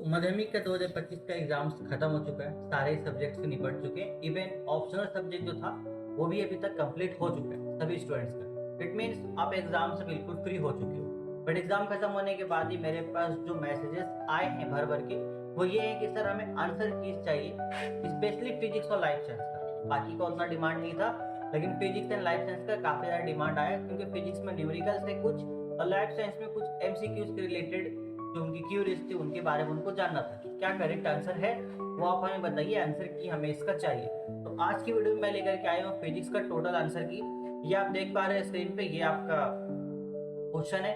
माध्यमिक का 2025 का एग्जाम्स खत्म हो चुका है। सारे सब्जेक्ट से निपट चुके हैं। इवन ऑप्शनल सब्जेक्ट जो था वो भी अभी तक कंप्लीट हो चुका है सभी स्टूडेंट्स का। इट मीन्स आप एग्जाम से बिल्कुल फ्री हो चुके हो। बट एग्जाम खत्म होने के बाद ही मेरे पास जो मैसेजेस आए हैं भर भर के, वो ये है कि सर हमें आंसर कीज चाहिए, स्पेशली फिजिक्स और लाइफ साइंस का। बाकी का उतना डिमांड नहीं था, लेकिन फिजिक्स एंड लाइफ साइंस का काफी ज्यादा डिमांड आया, क्योंकि फिजिक्स में न्यूमेरिकल से कुछ और लाइफ साइंस में कुछ एमसीक्यूज के रिलेटेड जो उनकी क्यूरीज थी उनके बारे में उनको जानना था कि क्या करेक्ट आंसर है, वो आप हमें बताइए आंसर की, हमें इसका चाहिए। तो आज की वीडियो में मैं लेकर के आया हूँ फिजिक्स का टोटल आंसर की। ये आप देख पा रहे हैं स्क्रीन पे, ये आपका क्वेश्चन है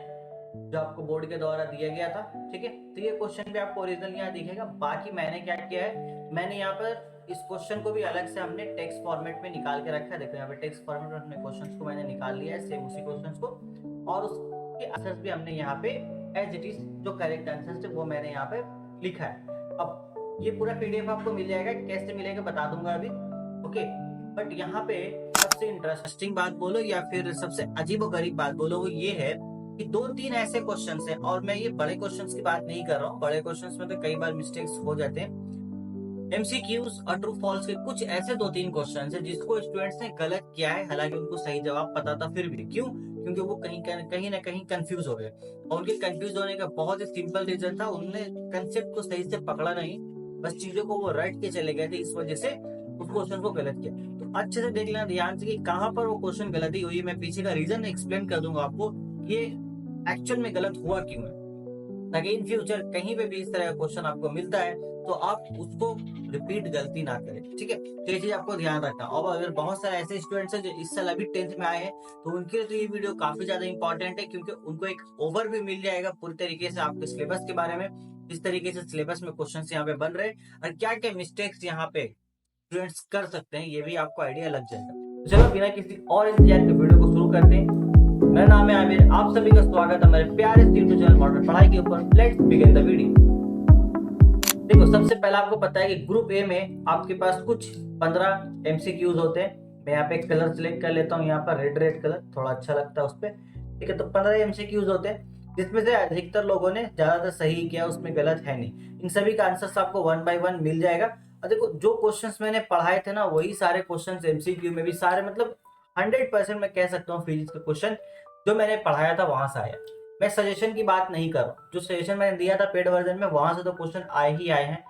जो आपको बोर्ड के द्वारा दिया गया था। ठीक है, तो ये क्वेश्चन भी आपको ओरिजिनल यहाँ दिखेगा। बाकी मैंने क्या किया है, मैंने यहाँ पर इस क्वेश्चन को भी अलग से हमने टेक्स्ट फॉर्मेट में निकाल के रखा है। देखो यहाँ पे टेक्स्ट फॉर्मेट में अपने क्वेश्चंस को मैंने निकाल लिया है, सेम उसी क्वेश्चंस को, और उसके आंसर्स भी हमने यहाँ पे एज इट इज जो करेक्ट आंसर थे वो मैंने यहाँ पे लिखा है। अब ये पूरा पीडीएफ आपको मिल जाएगा, कैसे मिलेगा बता दूंगा अभी। ओके, बट यहाँ पे सबसे इंटरेस्टिंग बात बोलो या फिर सबसे अजीबोगरीब बात बोलो, वो ये है कि दो तीन ऐसे क्वेश्चंस हैं, और मैं ये बड़े क्वेश्चंस की बात नहीं कर रहा हूँ। बड़े क्वेश्चंस में तो कई बार मिस्टेक्स हो जाते हैं। एमसीक्यूज और ट्रू फॉल्स के कुछ ऐसे दो तीन क्वेश्चन है जिसको स्टूडेंट्स ने गलत किया है, हालांकि उनको सही जवाब पता था फिर भी। क्यों? क्योंकि वो कहीं ना कहीं कंफ्यूज हो गए, और उनके कंफ्यूज होने का बहुत ही सिंपल रीजन था, उन्होंने कंसेप्ट को सही से पकड़ा नहीं, बस चीजों को वो रट के चले गए थे, इस वजह से उस क्वेश्चन को गलत किया। तो अच्छे से देख लेना ध्यान से कि कहाँ पर वो क्वेश्चन गलती हुई। मैं पीछे का रीजन एक्सप्लेन कर दूंगा आपको, ये एक्चुअल में गलत हुआ क्यों है, ताकि इन फ्यूचर कहीं पे भी इस तरह का क्वेश्चन आपको मिलता है तो आप उसको रिपीट गलती ना करें। ठीक है, तो ये चीज आपको ध्यान रखना। और अगर बहुत सारे ऐसे स्टूडेंट्स हैं जो इस साल अभी 10th में आए हैं, तो उनके लिए तो ये वीडियो काफी ज्यादा इंपॉर्टेंट है, क्योंकि उनको एक ओवरव्यू मिल जाएगा पूरी तरीके से आपके सिलेबस के बारे में, किस तरीके से सिलेबस में क्वेश्चन यहाँ पे बन रहे हैं और क्या क्या मिस्टेक्स यहाँ पे स्टूडेंट्स कर सकते हैं, ये भी आपको आइडिया लग जाएगा। तो चलो बिना किसी और इंतजार के वीडियो को शुरू करते हैं। मेरा नाम है आमिर, आप सभी का स्वागत है हमारे प्यारे यूट्यूब चैनल मॉडर्न पढ़ाई के ऊपर। Let's begin the video. देखो, सबसे पहले आपको पता है कि ग्रुप ए में आपके पास कुछ 15 एमसीक्यूज होते हैं। मैं यहाँ पे कलर सिलेक्ट कर लेता हूँ, यहाँ पर रेड कलर थोड़ा अच्छा लगता है उस पर। ठीक है, तो 15 एमसीक्यूज होते हैं, जिसमें से अधिकतर लोगों ने ज्यादातर सही किया, उसमें गलत है नहीं। इन सभी का आंसर आपको 1 बाय 1 मिल जाएगा। और देखो, जो क्वेश्चंस मैंने पढ़ाए थे ना, वही सारे क्वेश्चंस एमसीक्यू में भी सारे, मतलब 100% मैं कह सकता हूँ फिजिक्स का क्वेश्चन जो मैंने पढ़ाया था वहां से आया। मैं सजेशन की बात नहीं कर रहा हूँ, जो सजेशन मैंने दिया था पेड वर्जन में वहां से तो क्वेश्चन आए ही आए हैं,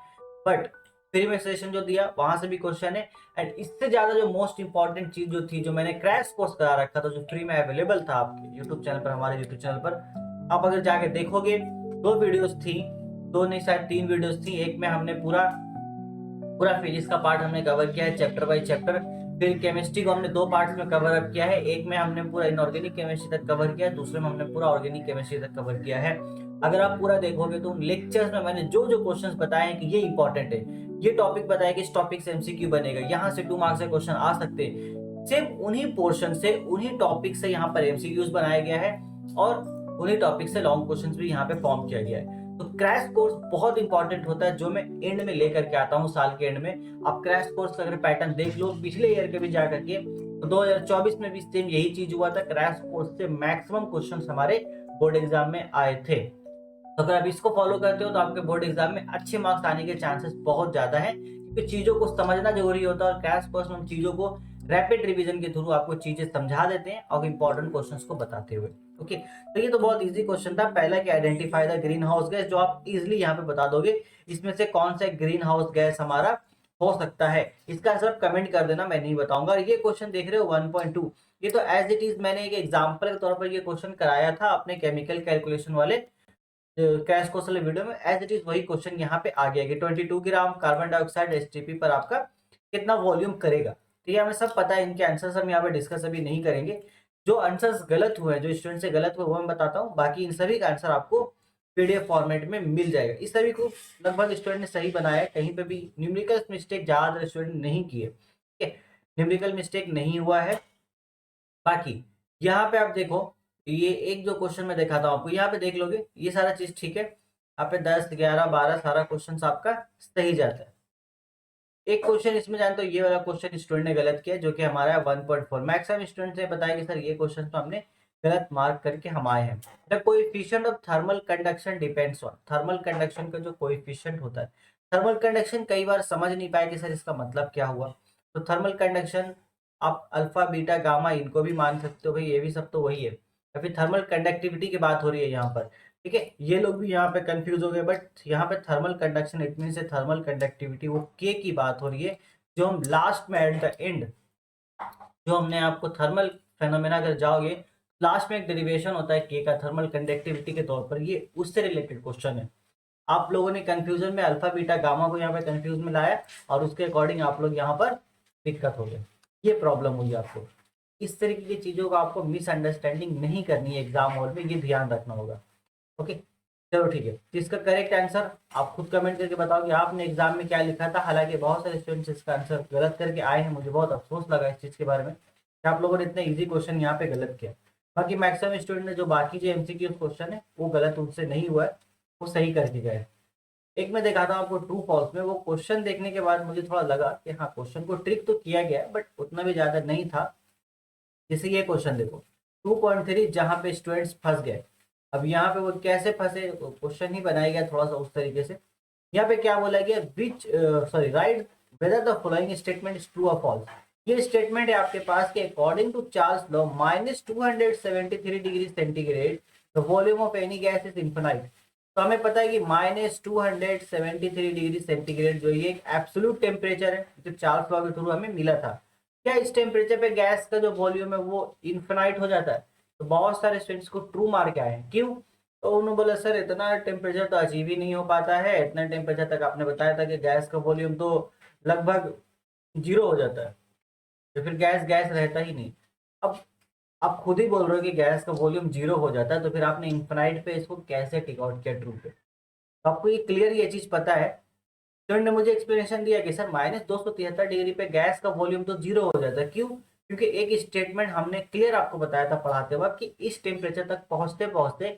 बट फ्री में सजेशन जो दिया वहां से भी क्वेश्चन है। एंड इससे ज्यादा जो मोस्ट इंपॉर्टेंट चीज जो थी, जो मैंने क्रैश कोर्स करा रखा था, जो फ्री में अवेलेबल था आपके यूट्यूब चैनल पर, हमारे यूट्यूब चैनल पर आप अगर जाके देखोगे, दो वीडियोस थी, दो नहीं शायद तीन वीडियोस थी। एक में हमने पूरा पूरा फिजिक्स का पार्ट हमने कवर किया है चैप्टर बाय चैप्टर। फिर केमिस्ट्री को हमने दो पार्ट्स में कवर अप किया है, एक में हमने पूरा इनऑर्गेनिक केमिस्ट्री तक कवर किया है, दूसरे में हमने पूरा ऑर्गेनिक केमिस्ट्री तक कवर किया है। अगर आप पूरा देखोगे तो उन लेक्चर्स में मैंने जो जो क्वेश्चंस बताए हैं कि ये इंपॉर्टेंट है, ये टॉपिक बताया कि इस टॉपिक से एमसीक्यू बनेगा, यहाँ से 2 मार्क्स से क्वेश्चन आ सकते हैं, सिर्फ उन्हीं पोर्शन से, उन्हीं टॉपिक से यहाँ पर एमसीक्यूज बनाया गया है, और उन्हीं टॉपिक से लॉन्ग क्वेश्चंस भी यहाँ पे फॉर्म किया गया है। तो क्रैश कोर्स बहुत इंपॉर्टेंट होता है, जो मैं एंड में लेकर के आता हूँ साल के एंड में। आप क्रैश कोर्स का अगर पैटर्न देख लो पिछले ईयर के भी जा करके, तो 2024 में भी सेम यही चीज हुआ था। क्रैश कोर्स से मैक्सिमम क्वेश्चंस हमारे बोर्ड एग्जाम में आए थे। तो अगर आप इसको फॉलो करते हो तो आपके बोर्ड एग्जाम में अच्छे मार्क्स आने के चांसेस बहुत ज्यादा है, क्योंकि चीजों को समझना जरूरी होता है, और क्रैश कोर्स में चीजों को रैपिड रिवीजन के थ्रू आपको चीजें समझा देते हैं और इंपॉर्टेंट क्वेश्चंस को बताते हुए। ओके, तो ये तो बहुत इजी क्वेश्चन था। पहला कि identify the green house gas, जो आप इजिली यहाँ पे बता दोगे इसमें से कौन सा ग्रीन हाउस गैस हमारा हो सकता है। इसका आंसर कमेंट कर देना, मैं नहीं बताऊंगा। ये क्वेश्चन देख रहे हो 1.2, ये तो एज इट इज मैंने एक एग्जाम्पल के तौर पर ये क्वेश्चन कराया था अपने केमिकल कैलकुलेशन वाले क्रैश कोर्स वाले वीडियो में। एज इट इज वही क्वेश्चन यहाँ पे आ गया कि 22 ग्राम कार्बन डाइऑक्साइड एसटीपी पर आपका कितना वॉल्यूम करेगा। तो ये हमें सब पता है, इनके आंसर्स हम यहाँ पे डिस्कस अभी नहीं करेंगे। जो आंसर्स गलत हुए हैं, जो स्टूडेंट से गलत हुए, वो मैं बताता हूँ। बाकी इन सभी का आंसर आपको पीडीएफ फॉर्मेट में मिल जाएगा। इस सभी को लगभग स्टूडेंट ने सही बनाया है, कहीं पे भी न्यूमेरिकल मिस्टेक ज्यादा स्टूडेंट नहीं किए। ठीक है, न्यूमेरिकल मिस्टेक नहीं हुआ है। बाकी यहाँ पे आप देखो, ये एक जो क्वेश्चन में दिखाता हूँ आपको, यहाँ पे देख लोगे ये सारा चीज ठीक है। यहाँ पे 10 11 12 सारा क्वेश्चन आपका सही जाता है। एक क्वेश्चन इसमें जानते हो, ये वाला क्वेश्चन स्टूडेंट ने गलत किया, जो कि हमारा 1.4। मैक्सिमम स्टूडेंट ने बताया कि सर ये क्वेश्चन तो हमने गलत मार्क करके हम आए हैं। The coefficient of thermal conduction depends on, thermal conduction का जो कोएफिशिएंट होता है, थर्मल कंडक्शन कई बार समझ नहीं पाए कि सर इसका मतलब क्या हुआ। तो थर्मल कंडक्शन आप अल्फा बीटा गामा इनको भी मान सकते हो भाई, ये भी सब तो वही है। या फिर थर्मल कंडक्टिविटी की बात हो रही है यहाँ पर, ठीक है, ये लोग भी यहाँ पे कंफ्यूज हो गए, बट यहाँ पे थर्मल कंडक्शन इट मीन से थर्मल कंडक्टिविटी वो के की बात हो रही है, जो हम लास्ट में एट द एंड जो हमने आपको थर्मल फेनोमेना अगर जाओगे लास्ट में एक डेरिवेशन होता है के का थर्मल कंडक्टिविटी के तौर पर, ये उससे रिलेटेड क्वेश्चन है। आप लोगों ने कंफ्यूजन में अल्फा बीटा गामा को यहाँ पे कंफ्यूज में लाया और उसके अकॉर्डिंग आप लोग यहाँ पर दिक्कत हो गए, ये प्रॉब्लम हुई आपको। इस तरीके की चीजों को आपको मिसअंडरस्टैंडिंग नहीं करनी है एग्जाम हॉल में, ये ध्यान रखना होगा। ओके, चलो ठीक है, तो इसका करेक्ट आंसर आप खुद कमेंट करके बताओ कि आपने एग्जाम में क्या लिखा था। हालांकि बहुत सारे स्टूडेंट्स इसका आंसर गलत करके आए हैं, मुझे बहुत अफसोस लगा इस चीज़ के बारे में कि आप लोगों ने इतना इजी क्वेश्चन यहाँ पे गलत किया। बाकी मैक्सिमम स्टूडेंट ने जो बाकी जो एमसीक्यू क्वेश्चन है वो गलत उनसे नहीं हुआ है, वो सही करके गए। एक मैं दिखाता हूँ आपको ट्रू फॉल्स में, वो क्वेश्चन देखने के बाद मुझे थोड़ा लगा कि हाँ क्वेश्चन को ट्रिक तो किया गया बट उतना भी ज़्यादा नहीं था। जैसे ये क्वेश्चन देखो 2.3 जहाँ पे स्टूडेंट्स फंस गए। अब यहाँ पे वो कैसे फंसे, क्वेश्चन ही बनाया गया थोड़ा सा उस तरीके से। यहाँ पे क्या बोला गया, which sorry write whether the following statement is true और फॉल्स। ये स्टेटमेंट है आपके पास कि according to Charles law -273 degree centigrade the volume of any gas is infinite. तो हमें पता है कि -273 डिग्री सेंटीग्रेड जो ये एक एब्सोल्यूट टेम्परेचर है, जो चार्ल्स लॉ के थ्रू हमें मिला था। क्या इस टेम्परेचर पे गैस का जो वॉल्यूम है वो इन्फिनाइट हो जाता है? तो बहुत सारे स्टूडेंट्स को ट्रू मार्क आए हैं, क्यों? तो उन्होंने बोला सर इतना टेम्परेचर तो अचीव ही नहीं हो पाता है, इतना टेम्परेचर तक आपने बताया था कि गैस का वॉल्यूम तो लगभग जीरो हो जाता है, तो फिर गैस गैस रहता ही नहीं। अब आप खुद ही बोल रहे हो कि गैस का वॉल्यूम जीरो हो जाता है, तो फिर आपने इन्फिनाइट पे इसको कैसे टिक आउट किया ट्रू पे? तो आपको ये क्लियर ये चीज पता है। स्टूडेंट ने मुझे एक्सप्लेनेशन दिया कि सर -273 डिग्री पे गैस का वॉल्यूम तो जीरो हो जाता है, क्यों? क्योंकि एक स्टेटमेंट हमने क्लियर आपको बताया था पढ़ाते वक्त कि इस टेम्परेचर तक पहुंचते पहुंचते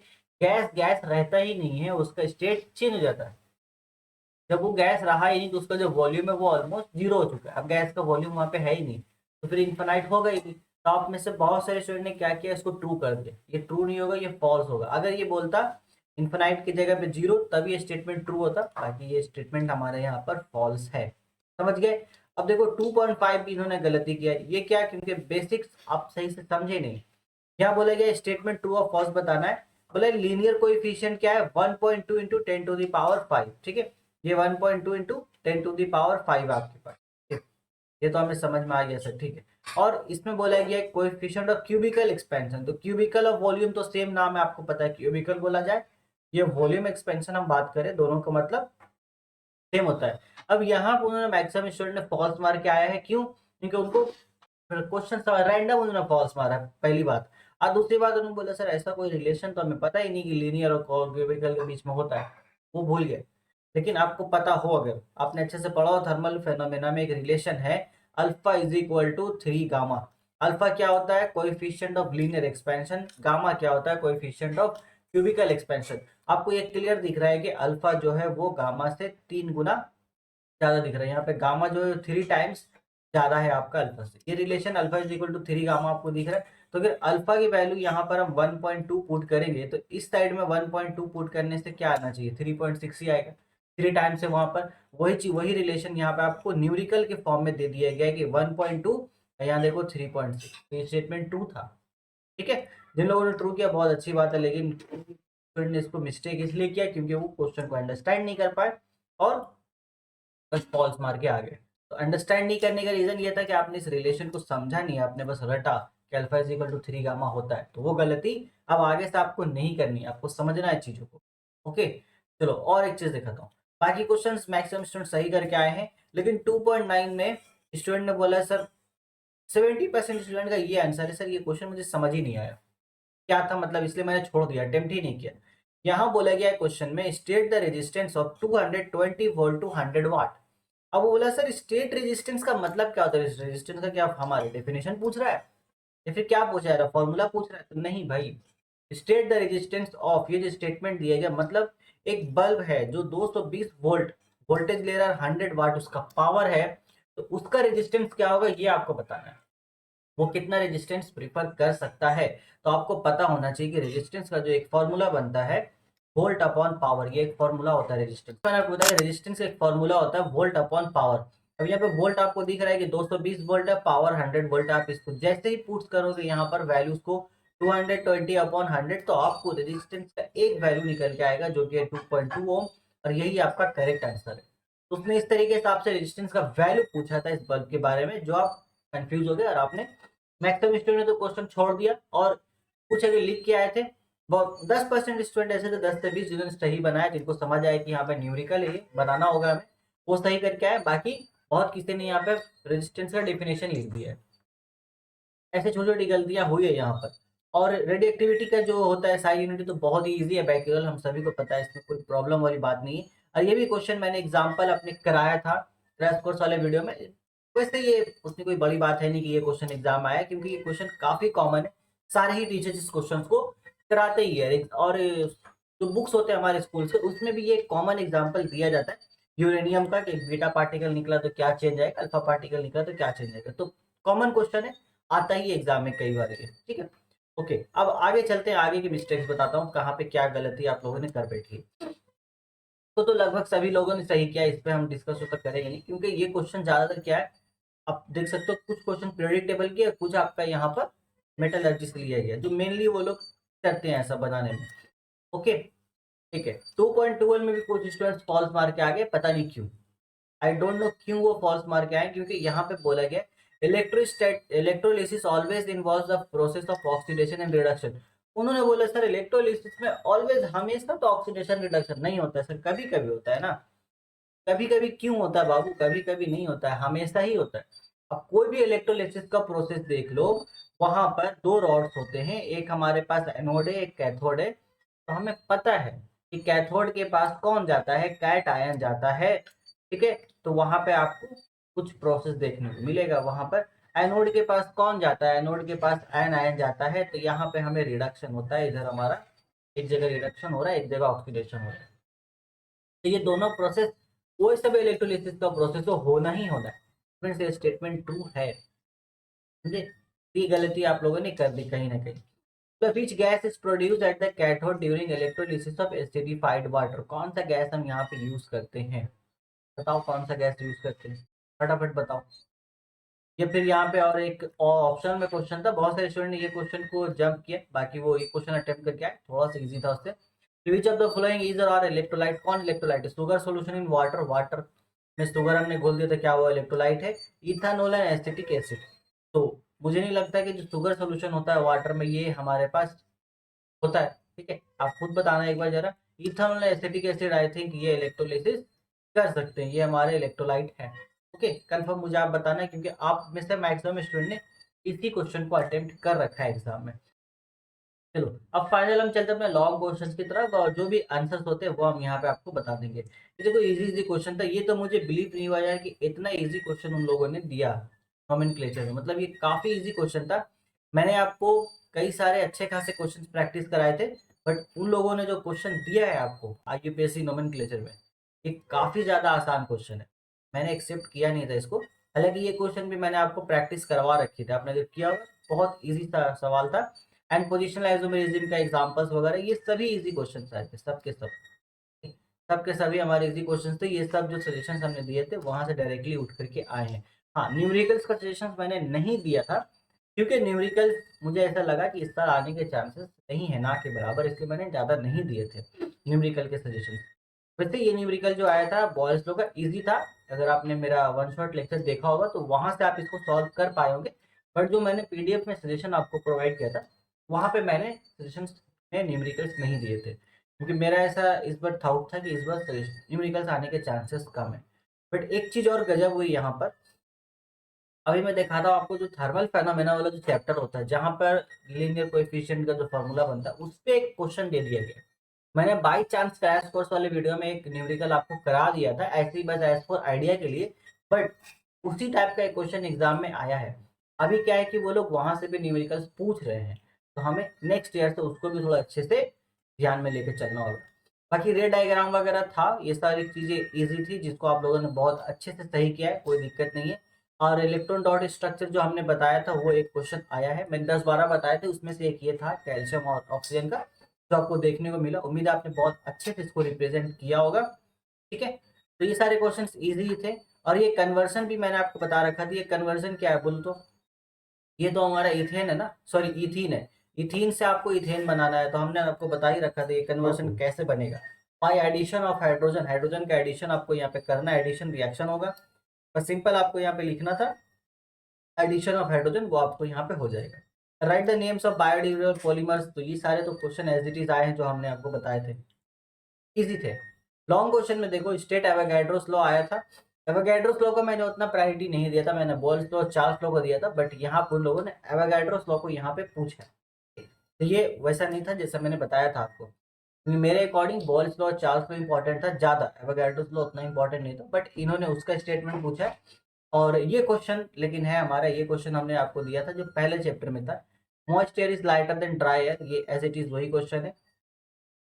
गैस गैस रहता ही नहीं है, उसका स्टेट चेंज हो जाता है। जब वो गैस रहा ही नहीं तो उसका जो वॉल्यूम है वो ऑलमोस्ट जीरो हो चुका है, अब गैस का वॉल्यूम वहाँ पे है ही नहीं, तो फिर इन्फिनाइट होगा ही नहीं। तो आप में से बहुत सारे स्टूडेंट ने क्या किया, इसको ट्रू कर दिया। ये ट्रू नहीं होगा, ये फॉल्स होगा। अगर ये बोलता इन्फिनाइट की जगह पे जीरो तब ये स्टेटमेंट ट्रू होता, बाकी ये स्टेटमेंट हमारे यहाँ पर फॉल्स है। समझ गए? अब देखो 2.5 भी इन्होंने गलती किया, ये क्या? क्योंकि बेसिक्स आप सही से समझे नहीं। यहाँ बोला गया स्टेटमेंट ट्रू और फॉल्स बताना है। बोले लीनियर कोएफिशिएंट क्या है, 1.2 इंटू 10⁵ ठीक है, ये 1.2 इंटू 10⁵ आपके पास, ठीक है? ये तो हमें समझ में आ गया सर, ठीक है। और इसमें बोला गया कोएफिशिएंट ऑफ क्यूबिकल एक्सपेंशन, तो क्यूबिकल ऑफ वॉल्यूम तो सेम नाम है, आपको पता है क्यूबिकल बोला जाए, ये वॉल्यूम एक्सपेंशन हम बात करें, दोनों का मतलब सेम होता है। अब यहाँ पर उन्होंने मैक्सिमम स्टूडेंट ने फॉल्स मार के आया है, क्यों? क्योंकि उनको क्वेश्चन रैंडम उन्होंने फॉल्स मारा है, पहली बात। और दूसरी बात उन्होंने बोला सर ऐसा कोई रिलेशन तो हमें पता ही नहीं कि लीनियर और क्यूबिकल के बीच में होता है, वो भूल गए। लेकिन आपको पता हो, अगर आपने अच्छे से पढ़ा हो, थर्मल फेनोमेना में एक रिलेशन है alpha is equal to 3 gamma. Alpha क्या होता है? Coefficient of linear expansion. Gamma क्या होता है? Coefficient of cubical expansion. आपको ये क्लियर दिख रहा है कि अल्फा जो है वो गामा से 3 गुना ज्यादा दिख रहा है। यहाँ पे गामा जो है 3 टाइम्स ज्यादा है आपका अल्फा से। ये relation alpha is equal to 3 gamma आपको दिख रहा है। तो अगर अल्फा की वैल्यू यहाँ पर हम 1.2 पुट करेंगे तो इस साइड में 1.2 पुट करने से क्या आना चाहिए? 3.6 ही आएगा। 3 टाइम्स है वहां पर, वही चीज वही रिलेशन यहाँ पे आपको न्यूमेरिकल के फॉर्म में दे दिया गया है कि 1.2, यहाँ देखो 3.6, तो ये स्टेटमेंट ट्रू था। ठीक है, जिन लोगों ने ट्रू किया बहुत अच्छी बात है, लेकिन स्टूडेंट ने इसको मिस्टेक इसलिए किया क्योंकि वो क्वेश्चन को अंडरस्टैंड नहीं कर पाए और बस फॉल्स मार के आ गए। तो अंडरस्टैंड नहीं करने का रीजन ये था कि आपने इस रिलेशन को समझा नहीं, आपने बस रटा कि alpha is equal to 3 gamma होता है, तो वो गलती अब आगे से आपको नहीं करनी है, आपको समझना है चीजों को। ओके, चलो और एक चीज दिखाता हूँ। बाकी क्वेश्चंस मैक्सिमम स्टूडेंट सही करके आए हैं, लेकिन 2.9 में स्टूडेंट ने बोला सर 70% स्टूडेंट का ये आंसर है, सर ये क्वेश्चन मुझे समझ ही नहीं आया क्या था, मतलब इसलिए मैंने छोड़ दिया, अटेम्प्ट ही नहीं किया। यहाँ बोला गया है क्वेश्चन में state the resistance of 220 volt to 100 watt. अब वो बोला सर स्टेट रेजिस्टेंस का मतलब क्या होता है? रेजिस्टेंस का क्या हमारे डेफिनेशन पूछ रहा है या फिर क्या पूछ रहा है, फॉर्मूला पूछ रहा है? तो नहीं भाई, स्टेट द रेजिस्टेंस ऑफ, ये जो स्टेटमेंट दिया गया मतलब एक बल्ब है जो 220 वोल्ट वोल्टेज ले रहा है, 100 वाट उसका पावर है, तो उसका रेजिस्टेंस क्या होगा ये आपको बताना है। वो कितना रेजिस्टेंस प्रीफर कर सकता है। तो आपको पता होना चाहिए कि रेजिस्टेंस का जो एक फॉर्मूला बनता है वोल्ट अपॉन पावर, ये एक फॉर्मूला होता है रेजिस्टेंस। मैंने आपको बताया रेजिस्टेंस का एक फॉर्मूला होता है वोल्ट अपॉन पावर। अब यहाँ पे वोल्ट आपको दिख रहा है कि 220 वोल्ट है, पावर 100 वोल्ट। आप इसको जैसे ही पुट करोगे यहाँ पर वैल्यूज को 220 अपॉन 100, तो आपको रेजिस्टेंस का एक वैल्यू निकल के आएगा जो कि है 2.2 ओम, और यही आपका करेक्ट आंसर है। तो उसने इस तरीके से आपसे रेजिस्टेंस का वैल्यू पूछा था इस बल्ब के बारे में, जो आप कंफ्यूज हो गए और आपने मैक्सिमम स्टूडेंट ने तो क्वेश्चन छोड़ दिया और कुछ अगर लिख के आए थे। बहुत 10% स्टूडेंट ऐसे थे, 10 से 20 जिन्होंने सही बनाया, जिनको समझ आया कि यहाँ पे न्यूमेरिकल है बनाना होगा हमें, वो सही करके आए। बाकी बहुत किसी ने यहाँ पे रेजिस्टेंस का डेफिनेशन लिख दिया है। ऐसे छोटी छोटी गलतियां हुई है यहाँ पर। और रेडियो एक्टिविटी का जो होता है साई यूनिटी, तो बहुत ही ईजी है, बैक्यूरल हम सभी को पता है, इसमें कोई प्रॉब्लम वाली बात नहीं है। और ये भी क्वेश्चन मैंने एग्जाम्पल अपने कराया था क्रैश कोर्स वाले वीडियो में। वैसे ये उसमें कोई बड़ी बात है नहीं कि ये क्वेश्चन एग्जाम आया, क्योंकि ये क्वेश्चन काफी कॉमन है, सारे ही टीचर्स इस क्वेश्चन को कराते ही है। और जो बुक्स होते हैं हमारे स्कूल के, उसमें भी ये कॉमन एग्जाम्पल दिया जाता है यूरेनियम का, कि बीटा पार्टिकल निकला तो क्या चेंज आएगा, अल्फा पार्टिकल निकला तो क्या चेंज आएगा। तो कॉमन क्वेश्चन है, आता ही एग्जाम में कई बार ये, ठीक है। ओके, अब आगे चलते हैं, आगे की मिस्टेक्स बताता हूँ कहाँ पे क्या गलती आप लोगों ने कर बैठी है। तो लगभग सभी लोगों ने सही किया, इस पे हम डिस्कस तो करेंगे नहीं, क्योंकि ये क्वेश्चन ज्यादातर क्या है, आप देख सकते हो कुछ क्वेश्चन प्रेडिक्टेबल की है, कुछ आपका यहाँ पर मेटलर्जी से लिया गया, जो मेनली वो लोग करते हैं ऐसा बनाने में। ओके, ठीक है। 2.12 में भी कुछ स्टूडेंट्स फॉल्स मार के आ गए, पता नहीं क्यों। आई डोंट नो क्यों वो फॉल्स मार के आए, क्योंकि यहाँ पे बोला गया electrolysis always involves the process of oxidation and reduction. उन्होंने बोला सर इलेक्ट्रोलिसिस में ऑलवेज हमेशा तो ऑक्सीडेशन रिडक्शन नहीं होता है सर, कभी कभी होता है ना। कभी कभी क्यों होता है बाबू, कभी कभी नहीं होता है, हमेशा ही होता है। अब कोई भी इलेक्ट्रोलिसिस का प्रोसेस देख लो, वहां पर दो रॉड्स होते हैं, एक हमारे पास एनोड है, एक कैथोड है। तो हमें पता है कि कैथोड के पास कौन जाता है, कैट आयन जाता है, ठीक है। तो वहां पे आपको कुछ प्रोसेस देखने को मिलेगा। वहां पर एनोड के पास कौन जाता है, एनोड के पास एन आयन जाता है, तो यहाँ पे हमें रिडक्शन होता है। इधर हमारा एक जगह रिडक्शन हो रहा है, एक जगह ऑक्सीडेशन हो रहा है। तो ये दोनों प्रोसेस, वो सब इलेक्ट्रोलिसिस का प्रोसेस तो होना ही होना है। फ्रेंड्स ये स्टेटमेंट ट्रू है, समझे। ये गलती आप लोगों ने कर दी कहीं ना कहीं। तो which gas is produce at the cathode during electrolysis of acidified water. कौन सा गैस हम यहाँ पे यूज करते हैं, बताओ कौन सा गैस यूज करते हैं, फटाफट बताओ। ये फिर यहाँ पे और एक ऑप्शन में क्वेश्चन था, बहुत सारे स्टूडेंट ने ये क्वेश्चन को जंप किया, बाकी वो एक क्वेश्चन अटेम्प्ट करके आए, थोड़ा सा इजी था उससे। Which of the following is और इलेक्ट्रोलाइट, कौन इलेक्ट्रोलाइट है, sugar solution in water, water में शुगर हमने घोल दिया तो क्या वो इलेक्ट्रोलाइट है। इथानोल एंड एसिटिक एसिड, तो मुझे नहीं लगता कि जो शुगर सोल्यूशन होता है वाटर में ये हमारे पास होता है, ठीक है। आप खुद बताना एक बार जरा। Ethanol acetic acid, I think ये इलेक्ट्रोलिसिस कर सकते हैं, ये हमारे इलेक्ट्रोलाइट है। ओके, कंफर्म मुझे आप बताना है, क्योंकि आप में से मैक्सिमम स्टूडेंट ने इसी क्वेश्चन को अटेम्प्ट कर रखा है एग्जाम में। चलो अब फाइनल हम चलते हैं अपने लॉन्ग क्वेश्चन की तरफ, और जो भी आंसर्स होते हैं वो हम यहाँ पे आपको बता देंगे। ये देखो इजी इजी क्वेश्चन था, ये तो मुझे बिलीव नहीं हुआ यार कि इतना इजी क्वेश्चन उन लोगों ने दिया नोमेनक्लेचर में, मतलब ये काफी इजी क्वेश्चन था। मैंने आपको कई सारे अच्छे खासे क्वेश्चन प्रैक्टिस कराए थे, बट उन लोगों ने जो क्वेश्चन दिया है आपको IUPAC नोमेनक्लेचर में, ये काफी ज्यादा आसान क्वेश्चन है। मैंने एक्सेप्ट किया नहीं था इसको, हालांकि ये क्वेश्चन भी मैंने आपको प्रैक्टिस करवा रखी थी, आपने अगर किया होगा, बहुत इजी सवाल था। एंड पोजिशनल आइसोमेरिज्म का एग्जांपल्स वगैरह, ये सभी इजी क्वेश्चन आए थे, सबके सब, सबके सभी हमारे इजी क्वेश्चन थे। ये सब जो सजेशंस हमने दिए थे वहां से डायरेक्टली उठ करके आए हैं। हाँ, न्यूमेरिकल्स का सजेशंस मैंने नहीं दिया था, क्योंकि न्यूमेरिकल्स मुझे ऐसा लगा कि इस साल आने के चांसेस नहीं है, ना के बराबर, इसलिए मैंने ज़्यादा नहीं दिए थे न्यूमेरिकल के सजेशन। वैसे ये न्यूमेरिकल जो आया था बॉयज लोग का ईजी था, अगर आपने मेरा वन शॉट लेक्चर देखा होगा तो वहां से आप इसको सॉल्व कर पाए होंगे। बट जो मैंने PDF में सजेशन आपको प्रोवाइड किया था, वहां पे मैंने सजेशन में न्यूमेरिकल्स नहीं दिए थे, क्योंकि मेरा ऐसा इस बार थाउट था कि इस बार न्यूमेरिकल्स आने के चांसेस कम है। बट एक चीज और गजब हुई यहाँ पर, अभी मैं दिखाता हूँ आपको, जो थर्मल फेनोमेना वाला जो चैप्टर होता है, जहाँ पर लीनियर कोएफिशिएंट का जो फॉर्मूला बनता है, उस पे एक क्वेश्चन दे दिया गया। मैंने बाई चांस क्रैश कोर्स वाले वीडियो में एक न्यूमेरिकल आपको करा दिया था, ऐसे ही बस एज फॉर आइडिया के लिए, बट उसी टाइप का एक क्वेश्चन एग्जाम में आया है। अभी क्या है कि वो लोग वहां से भी न्यूमेरिकल्स पूछ रहे हैं, तो हमें नेक्स्ट ईयर से उसको भी थोड़ा अच्छे से ध्यान में लेकर चलना होगा। बाकी रे डायग्राम वगैरह था, ये सारी चीजें इजी थी, जिसको आप लोगों ने बहुत अच्छे से सही किया है, कोई दिक्कत नहीं है। और इलेक्ट्रॉन डॉट स्ट्रक्चर जो हमने बताया था वो एक क्वेश्चन आया है, मैंने 10-12 बताए थे, उसमें से एक ये था कैल्शियम और ऑक्सीजन का, जो आपको देखने को मिला। उम्मीद है आपने बहुत अच्छे से इसको रिप्रेजेंट किया होगा। ठीक है, तो ये सारे क्वेश्चंस इजी थे। और ये कन्वर्सन भी मैंने आपको बता रखा था। ये कन्वर्सन क्या है बोल तो, ये तो हमारा इथेन है ना, सॉरी इथीन है। इथीन से आपको इथेन बनाना है, तो हमने आपको बता ही रखा था ये कन्वर्सन कैसे बनेगा। By addition of hydrogen, hydrogen का एडिशन आपको यहाँ पे करना है, एडिशन रिएक्शन होगा। बस सिंपल आपको यहाँ पे लिखना था एडिशन ऑफ हाइड्रोजन, वो आपको यहाँ पे हो जाएगा। Right the names of biodegradable polymers, तो ये सारे तो क्वेश्चन एज इट इज आए हैं जो हमने आपको बताए थे, इजी थे। लॉन्ग क्वेश्चन में देखो स्टेट एवोगैड्रोस लॉ आया था। एवोगैड्रोस लॉ को मैंने उतना प्रायोरिटी नहीं दिया था, मैंने बोल्स लॉ, चार्ल्स लॉ को दिया था, बट यहाँ पर उन लोगों ने एवोगैड्रोस लॉ को यहाँ पे पूछा है। तो ये वैसा नहीं था जैसा मैंने बताया था आपको, क्योंकि मेरे according balls law, Charles law important था ज्यादा, एवोगैड्रोस लॉ उतना इंपॉर्टेंट नहीं था, बट इन्होंने उसका स्टेटमेंट पूछा है। और ये क्वेश्चन लेकिन है हमारा, ये क्वेश्चन हमने आपको दिया था जो पहले चैप्टर में था, moist air is lighter than dry air, ये एज इट इज वही क्वेश्चन है।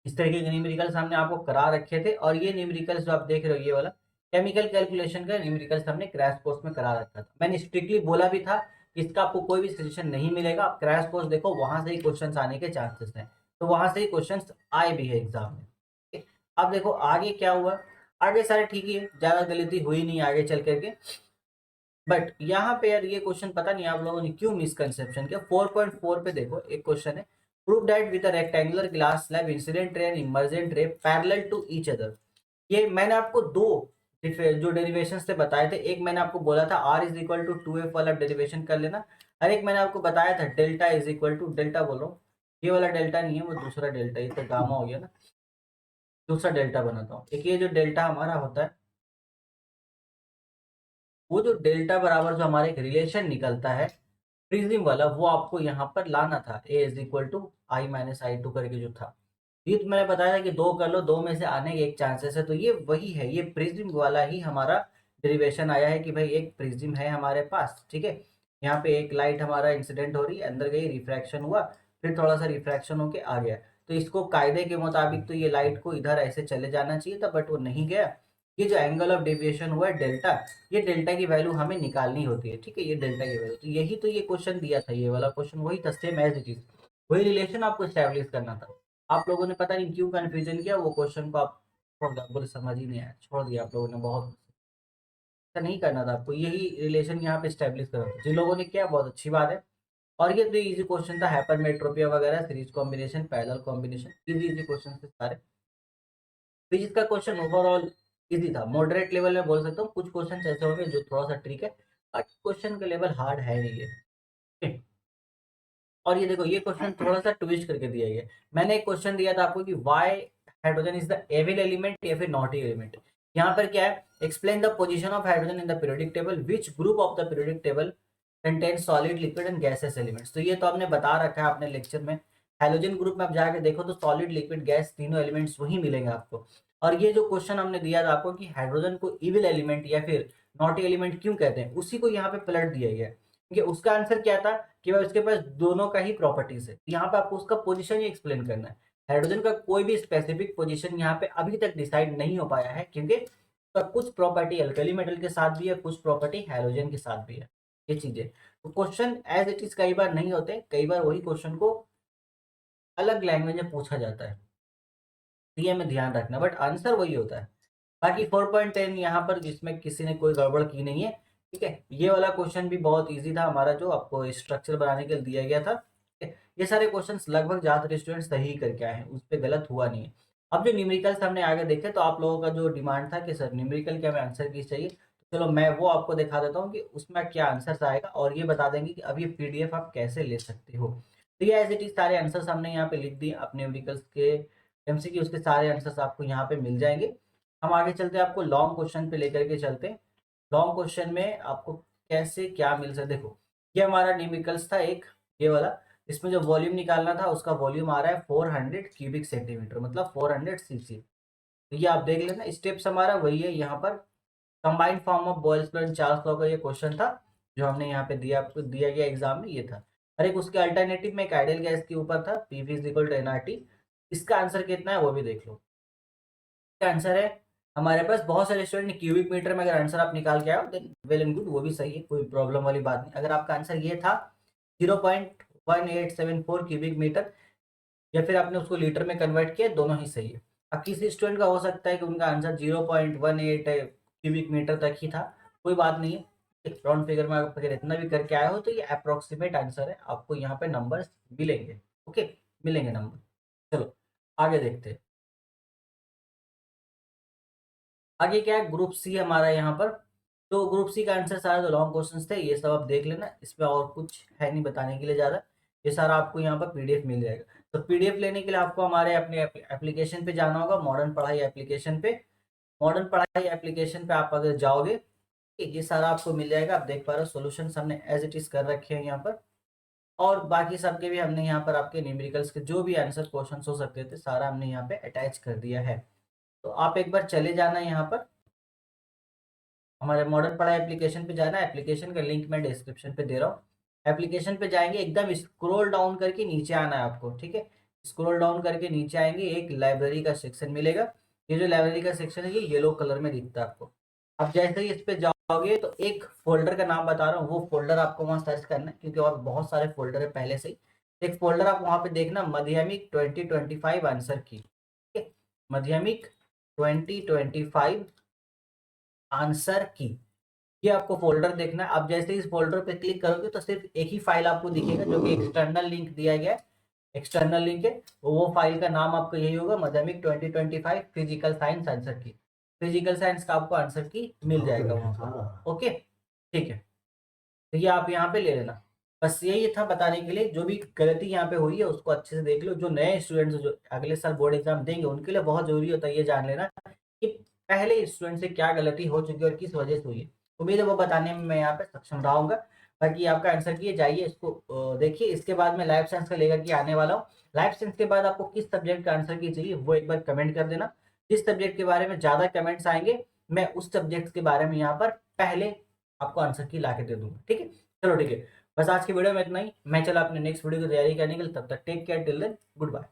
इस तरीके के न्यूमेरिकल्स हमने आपको करा रखे थे, और ये न्यूमेरिकल्स जो आप देख रहे हो ये वाला केमिकल कैलकुलेशन का न्यूमेरिकल्स हमने क्रैश कोर्स में करा रखा था। मैंने स्ट्रिक्टली बोला भी था कि इसका आपको कोई भी सजेशन नहीं मिलेगा, आप क्रैश कोर्स देखो, वहां से ही क्वेश्चन आने के चांसेस हैं। तो वहां से ही क्वेश्चन आए भी है एग्जाम में। ठीक है? अब देखो आगे क्या हुआ, आगे सारे ठीक ही है, ज्यादा गलती हुई नहीं आगे चल करके। बट यहाँ पे यार ये क्वेश्चन पता नहीं आप लोगों ने क्यों मिसकंसेप्शन किया। 4.4 पे देखो एक क्वेश्चन है, prove that with a rectangular glass slab incident ray and emergent ray parallel to each other. ये मैंने आपको दो जो डेरिवेशन से बताए थे, एक मैंने आपको बोला था r is equal to 2f वाला डेरिवेशन कर लेना, और एक मैंने आपको बताया था delta is equal to, delta बोल रहा हूँ, ये वाला डेल्टा नहीं है वो दूसरा डेल्टा, ये तो गामा हो गया ना, दूसरा डेल्टा बनाता हूँ। एक ये जो डेल्टा हमारा होता है, वो जो डेल्टा बराबर जो हमारे एक रिलेशन निकलता है प्रिज्म वाला, वो आपको यहाँ पर लाना था, A is equal to I minus I two करके जो था। ये तो मैंने बताया था कि दो कर लो, दो में से आने के एक चांसेस है, तो ये वही है, ये प्रिज्म वाला ही हमारा डेरिवेशन आया है कि भाई एक प्रिज्म है हमारे पास। ठीक है, यहाँ पे एक लाइट हमारा इंसिडेंट हो रही है, अंदर गई, रिफ्रैक्शन हुआ, फिर थोड़ा सा रिफ्रैक्शन होके आ गया। तो इसको कायदे के मुताबिक तो ये लाइट को इधर ऐसे चले जाना चाहिए था, बट वो नहीं गया। ये जो एंगल ऑफ डेविएशन हुआ है डेल्टा, ये डेल्टा की वैल्यू हमें निकालनी होती है। ठीक है, ये डेल्टा की वैल्यू, तो यही तो ये क्वेश्चन दिया था, ये वाला क्वेश्चन वही था, सेम एज इट इज, वही रिलेशन आपको स्टैब्लिश करना था। आप लोगों ने पता नहीं क्यों कंफ्यूजन किया, वो क्वेश्चन को आप छोड़ दिया, बोले समझ ही नहीं आया, छोड़ दिया आप लोगों ने। बहुत ऐसा नहीं करना था आपको, यही रिलेशन यहाँ पे स्टैब्लिश करना था। जिन लोगों ने किया बहुत अच्छी बात है। और ये तो इजी क्वेश्चन था, हाइपरमेट्रोपिया वगैरह, series combination, parallel combination, easy easy question थे सारे। फिजिक्स का क्वेश्चन ओवरऑल इजी था, मॉडरेट लेवल में बोल सकता हूँ। कुछ क्वेश्चन ऐसे होंगे जो थोड़ा सा ट्रिक है, बट क्वेश्चन का लेवल हार्ड है नहीं ये। और ये देखो ये क्वेश्चन थोड़ा सा ट्विस्ट करके दिया गया है। मैंने एक क्वेश्चन दिया था आपको कि why hydrogen is the evil element या फिर नॉटी एलिमेंट। यहाँ पर क्या है, explain the position of hydrogen in the periodic table, which group of the periodic table contain solid, liquid and gases elements. तो ये तो आपने बता रखा है अपने लेक्चर में। हाइड्रोजन ग्रुप में आप जाके देखो तो सॉलिड, लिक्विड, गैस तीनों एलिमेंट्स वही मिलेंगे आपको। और ये जो क्वेश्चन हमने दिया था आपको कि हाइड्रोजन को इविल एलिमेंट या फिर नॉटी एलिमेंट क्यों कहते हैं, उसी को यहाँ पे पलट दिया गया है। क्योंकि उसका आंसर क्या था कि भाई उसके पास दोनों का ही प्रॉपर्टीज है। यहाँ पे आपको उसका पोजीशन ही एक्सप्लेन करना है। हाइड्रोजन का कोई भी स्पेसिफिक पोजीशन यहाँ पे अभी तक डिसाइड नहीं हो पाया है, क्योंकि उसका कुछ प्रॉपर्टी अल्कली मेटल के साथ भी है, कुछ प्रॉपर्टी हाइड्रोजन के साथ भी है। ये चीजें तो क्वेश्चन एज इट इज कई बार नहीं होते, कई बार वही क्वेश्चन को अलग लैंग्वेज में पूछा जाता है, तो ये हमें ध्यान रखना, बट आंसर वही होता है। बाकी 4.10 यहाँ पर जिसमें किसी ने कोई गड़बड़ की नहीं है। ठीक है, ये वाला क्वेश्चन भी बहुत इजी था हमारा, जो आपको स्ट्रक्चर बनाने के लिए दिया गया था। ठीक है, ये सारे क्वेश्चंस लगभग ज्यादातर स्टूडेंट सही करके आए हैं, उस पर गलत हुआ नहीं है। अब जो न्यूमेरिकल्स हमने आगे देखे, तो आप लोगों का जो डिमांड था कि सर न्यूमेरिकल के हमें आंसर की चाहिए, तो चलो मैं वो आपको दिखा देता हूँ कि उसमें क्या आंसर आएगा, और ये बता देंगे कि अब ये पीडीएफ आप कैसे ले सकते हो। तो ये एज इट इज सारे आंसर्स हमने यहाँ पे लिख दिए अपने न्यूमेरिकल्स के, एमसीक्यू के सारे आंसर्स आपको यहाँ पे मिल जाएंगे। हम आगे चलते हैं, आपको लॉन्ग क्वेश्चन पे लेकर के चलते हैं। लॉन्ग क्वेश्चन में आपको कैसे क्या मिल सकता है, देखो ये हमारा न्यूमेरिकल्स था एक, ये वाला, इसमें जो वॉल्यूम निकालना था उसका वॉल्यूम आ रहा है 400 क्यूबिक सेंटीमीटर, मतलब 400 सीसी। तो ये आप देख लेना, स्टेप्स हमारा वही है। यहाँ पर combined form of Boyle's Charles law का ये क्वेश्चन था जो हमने यहाँ पे दिया, आपको दिया गया एग्जाम में, ये था। और एक उसके अल्टरनेटिव में एक आइडियल गैस के ऊपर था, PV is equal to NRT. इसका आंसर कितना है वो भी देख लो। क्या आंसर है, हमारे पास बहुत सारे स्टूडेंट क्यूबिक मीटर में अगर आंसर आप निकाल के आओ देन वेल एंड गुड, वो भी सही है, कोई प्रॉब्लम वाली बात नहीं। अगर आपका आंसर ये था 0.1874 क्यूबिक मीटर, या फिर आपने उसको लीटर में कन्वर्ट किया, दोनों ही सही है। अब किसी स्टूडेंट का हो सकता है कि उनका आंसर 0.18 क्यूबिक मीटर तक ही था, कोई बात नहीं है। राउंड फिगर में आप अगर इतना भी करके आए हो तो ये अप्रोक्सीमेट आंसर है, आपको यहाँ पे नंबर्स मिलेंगे। ओके, मिलेंगे नंबर। चलो आगे देखते हैं। आगे क्या है, ग्रुप सी हमारा यहाँ पर। तो ग्रुप सी का आंसर सारा जो लॉन्ग क्वेश्चंस थे ये सब आप देख लेना, इसमें और कुछ है नहीं बताने के लिए ज़्यादा, ये सारा आपको यहाँ पर पीडीएफ मिल जाएगा। तो पीडीएफ लेने के लिए आपको हमारे अपने एप्लीकेशन पे जाना होगा, मॉडर्न पढ़ाई एप्लीकेशन पे। मॉडर्न पढ़ाई एप्लीकेशन पे आप अगर जाओगे, ये सारा आपको मिल जाएगा। आप देख पा रहे हो सोल्यूशन हमने एज इट इज कर रखे हैं यहाँ पर, और बाकी सबके भी हमने यहाँ पर आपके न्यूमेरिकल्स के जो भी आंसर क्वेश्चन हो सकते थे सारा हमने यहाँ पे अटैच कर दिया है। तो आप एक बार चले जाना यहाँ पर, हमारे मॉडर्न पढ़ाई एप्लीकेशन पे जाना है। एप्लीकेशन का लिंक मैं डिस्क्रिप्शन पे दे रहा हूँ। एप्लीकेशन पे जाएंगे, एकदम स्क्रॉल डाउन करके नीचे आना है आपको, ठीक है। स्क्रॉल डाउन करके नीचे आएंगे, एक लाइब्रेरी का सेक्शन मिलेगा। ये जो लाइब्रेरी का सेक्शन है ये येलो कलर में दिखता है आपको। अब जैसे ही इस पे जाओगे तो एक फोल्डर का नाम बता रहा हूँ, वो फोल्डर आपको वहाँ सर्च करना है, क्योंकि और बहुत सारे फोल्डर है पहले से ही। एक फोल्डर आप वहाँ पे देखना, माध्यमिक 2025 आंसर की, ठीक है। माध्यमिक 2025 आंसर की, ये आपको फोल्डर देखना है। आप जैसे ही इस फोल्डर पे क्लिक करोगे तो सिर्फ एक ही फाइल आपको दिखेगा, जो कि एक्सटर्नल लिंक दिया गया है। एक्सटर्नल लिंक है, वो फाइल का नाम आपको यही होगा, माध्यमिक 2025 फिजिकल साइंस आंसर की। फिजिकल साइंस का आपको आंसर की मिल जाएगा वहां पर। ओके, ठीक है। तो ये आप यहाँ पे ले लेना। बस यही था बताने के लिए, जो भी गलती यहाँ पे हुई है उसको अच्छे से देख लो। जो नए स्टूडेंट्स जो अगले साल बोर्ड एग्जाम देंगे उनके लिए बहुत जरूरी होता है ये जान लेना कि पहले स्टूडेंट से क्या गलती हो चुकी है और किस वजह से हुई है। उम्मीद है वो बताने में मैं यहाँ पे सक्षम रहूंगा। बाकी आपका आंसर किए जाइए, इसको देखिए। इसके बाद मैं लाइफ साइंस का लेकर के आने वाला हूँ। लाइफ साइंस के बाद आपको किस सब्जेक्ट का आंसर की चाहिए वो एक बार कमेंट कर देना। जिस सब्जेक्ट के बारे में ज्यादा कमेंट्स आएंगे मैं उस सब्जेक्ट के बारे में यहाँ पर पहले आपको आंसर की ला के दे दूंगा, ठीक है। चलो ठीक है, बस आज की वीडियो में इतना ही। मैं चला अपने नेक्स्ट वीडियो की तैयारी करने के लिए, तब तक take care, till then good bye.